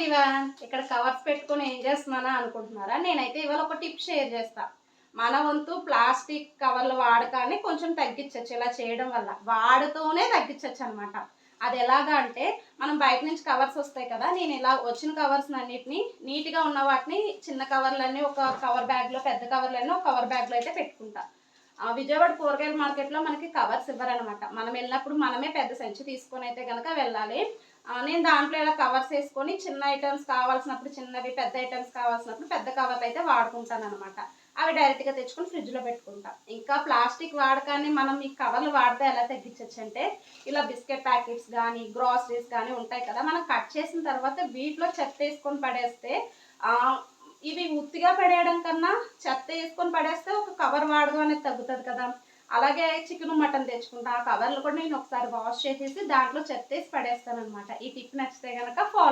Everyone, ఇక్కడ covers పెట్టుకొని ఏం చేస్తున్నానా అనుకుంటున్నారా? నేనైతే ఇవాళ ఒక టిప్ షేర్ చేస్తా. మన వంతు ప్లాస్టిక్ కవర్ల వాడకాన్ని కొంచెం తగ్గించవచ్చు. ఇలా చేయడం వల్ల వాడుతూనే తగ్గించవచ్చు అనమాట. అది ఎలాగా అంటే, మనం బయట నుంచి కవర్స్ వస్తాయి కదా, నేను ఇలా వచ్చిన కవర్స్ అన్నిటిని నీట్గా ఉన్న వాటిని చిన్న కవర్లన్నీ ఒక కవర్ బ్యాగ్లో, పెద్ద కవర్లన్నీ ఒక కవర్ బ్యాగ్లో అయితే పెట్టుకుంటా. విజయవాడ కూరగాయల మార్కెట్లో మనకి కవర్స్ ఇవ్వరనమాట. మనం వెళ్ళినప్పుడు మనమే పెద్ద సంచి తీసుకొని అయితే కనుక వెళ్ళాలి. నేను దాంట్లో ఇలా కవర్స్ వేసుకొని చిన్న ఐటమ్స్ కావాల్సినప్పుడు చిన్నవి, పెద్ద ఐటమ్స్ కావాల్సినప్పుడు పెద్ద కవర్లు అయితే వాడుకుంటాను అనమాట. అవి డైరెక్ట్గా తెచ్చుకొని ఫ్రిడ్జ్లో పెట్టుకుంటా. ఇంకా ప్లాస్టిక్ వాడకాన్ని మనం ఈ కవర్లు వాడితే ఎలా తగ్గించవచ్చు అంటే, ఇలా బిస్కెట్ ప్యాకెట్స్ కానీ, గ్రాసరీస్ కానీ ఉంటాయి కదా, మనం కట్ చేసిన తర్వాత వీటిలో చెత్త వేసుకొని పడేస్తే ఇవి ఉత్తిగా పడేయడం కన్నా చెత్త వేసుకొని పడేస్తే ఒక కవర్ వాడడం అనేది తగ్గుతుంది కదా. అలాగే చికెన్ మటన్ తెచ్చుకుంటా, ఆ కవర్లు కూడా నేను ఒకసారి వాష్ చేసేసి దాంట్లో చెత్త వేసి పడేస్తాను అనమాట. ఈ టిప్ నచ్చితే కనుక ఫాలో